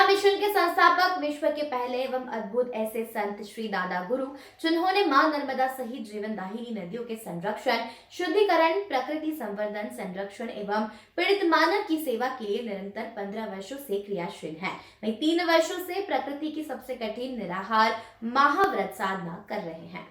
Narmada mission के संस्थापक, विश्व के पहले एवं अद्भुत ऐसे संत श्री दादा गुरु, जिन्होंने मां नर्मदा सहित जीवनदायिनी नदियों के संरक्षण, शुद्धिकरण, प्रकृति संवर्धन, संरक्षण एवं पीड़ित मानव की सेवा के लिए निरंतर 15 वर्षों से क्रियाशील हैं। वहीं 3 वर्षों से प्रकृति की सबसे कठिन निराहार महाव्रत साधना कर रहे हैं।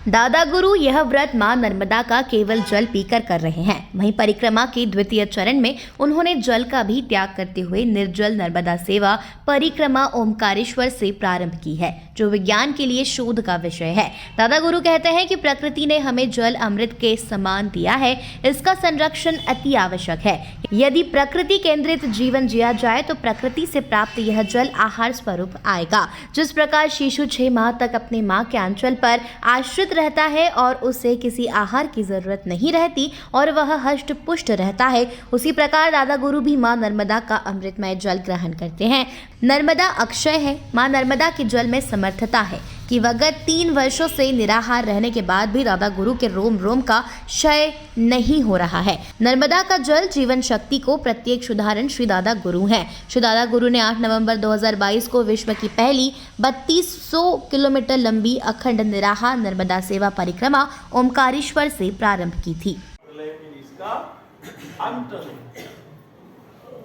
दादा गुरु यह व्रत मां नर्मदा का केवल जल पीकर कर रहे हैं। वहीं परिक्रमा के द्वितीय चरण में उन्होंने जल का भी त्याग करते हुए निर्जल नर्मदा सेवा परिक्रमा ओमकारेश्वर से प्रारंभ की है, जो विज्ञान के लिए शोध का विषय है। दादा गुरु कहते हैं कि प्रकृति ने हमें जल अमृत के समान दिया है, इसका संरक्षण अति आवश्यक है। यदि प्रकृति केंद्रित जीवन जिया जाए तो प्रकृति से प्राप्त यह जल आहार स्वरूप आएगा। जिस प्रकार शिशु 6 माह तक अपने मां के आंचल पर आश्रित रहता है और उसे किसी आहार की जरूरत नहीं रहती और वह हष्ट पुष्ट रहता है, उसी प्रकार दादा गुरु भी मां नर्मदा का अमृतमय जल ग्रहण करते हैं। नर्मदा अक्षय है। मां नर्मदा के जल में समर्थता है कि विगत 3 वर्षों से निराहार रहने के बाद भी दादा गुरु के रोम रोम का क्षय नहीं हो रहा है। नर्मदा का जल जीवन शक्ति को प्रत्येक उदाहरण श्री दादा गुरु हैं। श्री दादा गुरु ने 8 नवंबर 2022 को विश्व की पहली 3200 किलोमीटर लंबी अखंड निराहार नर्मदा सेवा परिक्रमा ओमकारेश्वर से प्रारंभ की थी।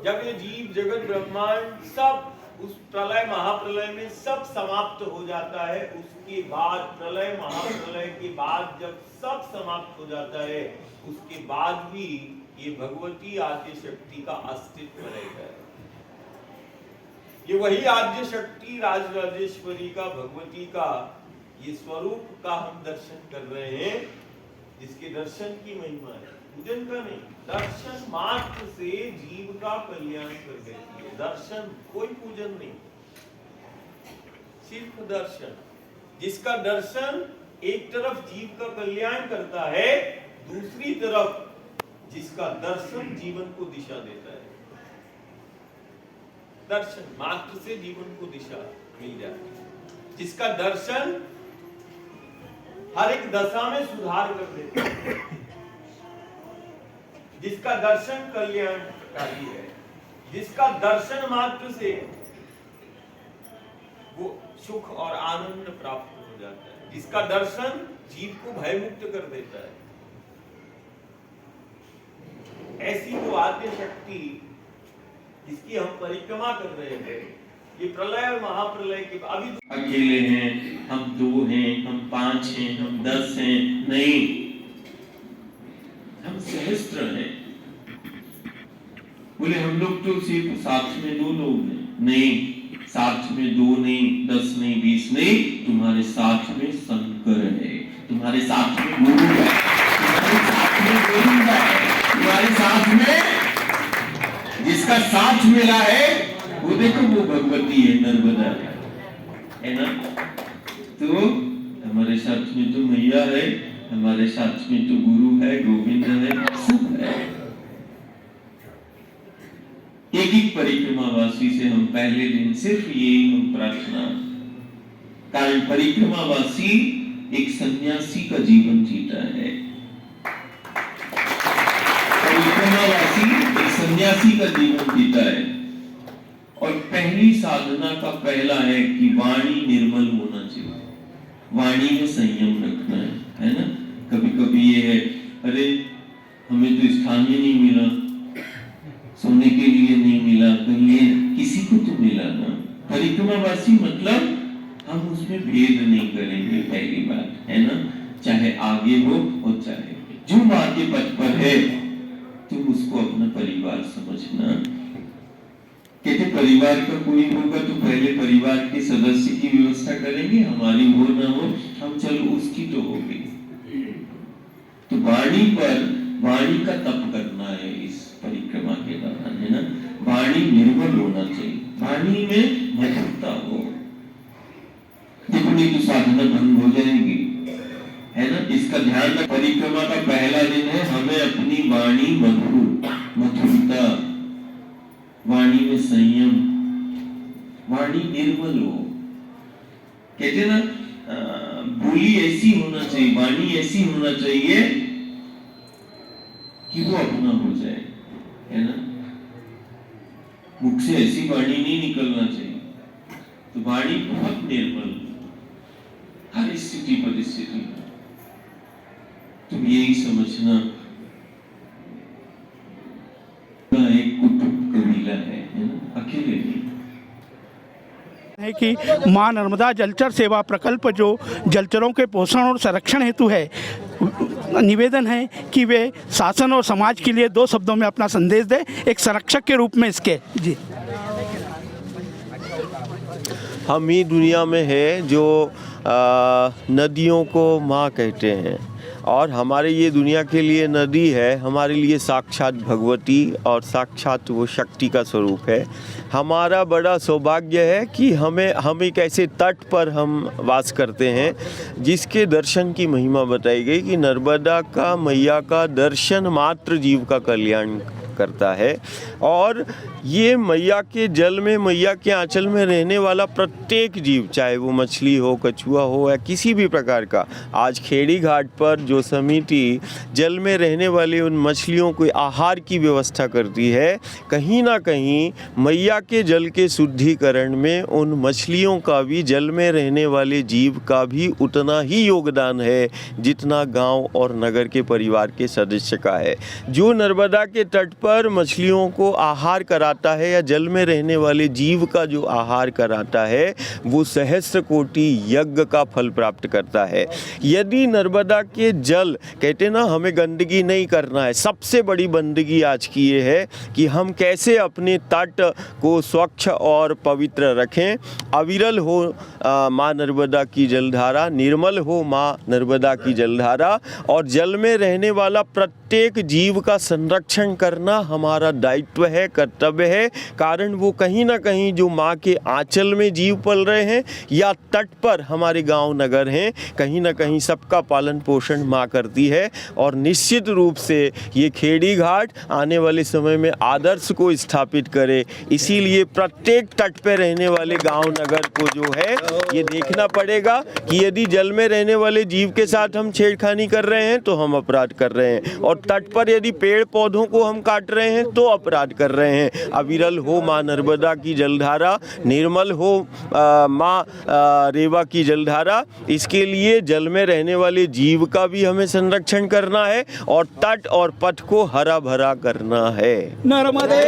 जब ये जीव जगत ब्रह्मांड सब उस प्रलय महाप्रलय में सब समाप्त हो जाता है, उसके बाद प्रलय महाप्रलय के बाद जब सब समाप्त हो जाता है, उसके बाद भी ये भगवती आद्य शक्ति का अस्तित्व रहेगा। ये वही आद्य शक्ति राजराजेश्वरी का, भगवती का ये स्वरूप का हम दर्शन कर रहे हैं, जिसके दर्शन की महिमा है, पूजन का नहीं। दर्शन मात्र से जीव का कल्याण कर देती है। दर्शन, कोई पूजन नहीं, सिर्फ दर्शन। जिसका दर्शन एक तरफ जीव का कल्याण करता है, दूसरी तरफ जिसका दर्शन जीवन को दिशा देता है। दर्शन मात्र से जीवन को दिशा मिल जाती है। जिसका दर्शन हर एक दशा में सुधार कर देता है, जिसका दर्शन कल्याणकारी है, जिसका दर्शन मात्र से वो सुख और आनंद प्राप्त हो जाता है, जिसका दर्शन जीव को भयमुक्त कर देता है। ऐसी वो आद्य शक्ति जिसकी हम परिक्रमा कर रहे हैं, ये प्रलय और महाप्रलय के अभी अकेले हैं, हम 2 हैं, हम 5 हैं, हम 10 हैं, नहीं, हम सहस्त्र हैं। बोले हम लोग तो सिर्फ साथ में 2 लोग हैं, नहीं, साथ में 2 नहीं, 10 नहीं, 20 नहीं, तुम्हारे साथ में शंकर है, तुम्हारे साथ में गुरु है, तुम्हारे साथ में गोविंदा है, तुम्हारे साथ में जिसका साथ मिला है वो देखो, वो भगवती है, नर्मदा है ना। तो हमारे साथ में तो मैया है, हमारे साथ में तो गुरु है, गोविंद है, सब है। एक परिक्रमावासी से हम पहले दिन सिर्फ ये हम प्रार्थना, कारण परिक्रमावासी एक सन्यासी का जीवन जीता है। परिक्रमावासी एक सन्यासी का जीवन जीता है। और पहली साधना का पहला है कि वाणी निर्मल होना चाहिए, वाणी में संयम रखना है ना। कभी कभी ये है, अरे हमें तो स्थान ही नहीं मिला, सोने के लिए नहीं मिला, कहीं किसी को तो मिला ना। परिक्रमावासी मतलब हम उसमें भेद नहीं करेंगे, पहली बात है ना। चाहे आगे हो और चाहे जो माँ के पथ पर है, तुम उसको अपना परिवार समझना। कहते परिवार का कोई होगा तो पहले परिवार के सदस्य की व्यवस्था करेंगे, हमारी हो ना हो, हम चलो उसकी तो होगी। तो वाणी पर वाणी का तप करना है इस परिक्रमा के दौरान, है ना। वाणी निर्मल होना चाहिए, वाणी में मधुरता हो, जितनी तो साधना भंग हो जाएगी, है ना। इसका ध्यान रख। परिक्रमा का पहला दिन है, हमें अपनी वाणी मधुरता, वाणी में संयम, वाणी निर्मल हो। कहते ना, बोली ऐसी होना चाहिए, वाणी ऐसी होना चाहिए कि वो अपना हो जाए, है ना। मुख से ऐसी वाणी नहीं निकलना चाहिए। तो वाणी बहुत निर्मल, हर स्थिति परिस्थिति में तुम यही समझना एक कुटुंब कबीला है ना, अकेले नहीं। है कि मां नर्मदा जलचर सेवा प्रकल्प जो जलचरों के पोषण और संरक्षण हेतु है, निवेदन है कि वे शासन और समाज के लिए 2 शब्दों में अपना संदेश दें, एक संरक्षक के रूप में इसके। जी, हम ही दुनिया में है जो नदियों को माँ कहते हैं, और हमारे ये दुनिया के लिए नदी है हमारे लिए साक्षात भगवती और साक्षात वो शक्ति का स्वरूप है। हमारा बड़ा सौभाग्य है कि हम एक ऐसे तट पर हम वास करते हैं जिसके दर्शन की महिमा बताई गई कि नर्मदा का मैया का दर्शन मात्र जीव का कल्याण करता है। और ये मैया के जल में, मैया के आंचल में रहने वाला प्रत्येक जीव, चाहे वो मछली हो, कछुआ हो या किसी भी प्रकार का, आज खेड़ी घाट पर जो समिति जल में रहने वाले उन मछलियों को आहार की व्यवस्था करती है, कहीं ना कहीं मैया के जल के शुद्धिकरण में उन मछलियों का भी, जल में रहने वाले जीव का भी उतना ही योगदान है जितना गांव और नगर के परिवार के सदस्य का है। जो नर्मदा के तट पर मछलियों को आहार कराता है या जल में रहने वाले जीव का जो आहार कराता है, वो सहस्त्र कोटि यज्ञ का फल प्राप्त करता है। यदि नर्मदा के जल, कहते ना हमें गंदगी नहीं करना है, सबसे बड़ी बंदगी आज की ये है कि हम कैसे अपने तट को स्वच्छ और पवित्र रखें। अविरल हो माँ नर्मदा की जलधारा, निर्मल हो माँ नर्मदा की जलधारा, और जल में रहने वाला प्रत्येक जीव का संरक्षण करना हमारा दायित्व है, कर्तव्य है। कारण वो कहीं ना कहीं जो माँ के आंचल में जीव पल रहे हैं या तट पर हमारे गांव नगर हैं, कहीं ना कहीं सबका पालन पोषण माँ करती है। और निश्चित रूप से ये खेड़ी घाट आने वाले समय में आदर्श को स्थापित करे। इसीलिए प्रत्येक तट पे रहने वाले गांव नगर को जो है ये देखना पड़ेगा कि यदि जल में रहने वाले जीव के साथ हम छेड़खानी कर रहे हैं तो हम अपराध कर रहे हैं, और तट पर यदि पेड़ पौधों को हम काट रहे हैं तो अपराध कर रहे हैं। अविरल हो माँ नर्मदा की जलधारा, निर्मल हो माँ रेवा की जलधारा। इसके लिए जल में रहने वाले जीव का भी हमें संरक्षण करना है और तट और पथ को हरा भरा करना है। नर्मदे